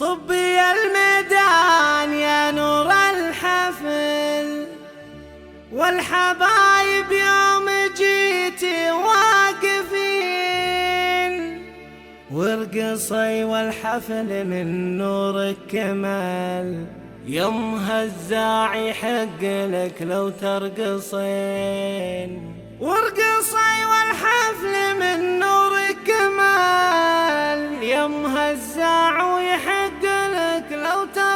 طبي الميدان يا نور الحفل، والحبايب يوم جيتي واقفين، وارقصي والحفل من نورك كمال، يم هالزاعي حق لك لو ترقصين، وارقصي والحفل من نورك كمال، يم هالزاعي حق لك لو ترقصين.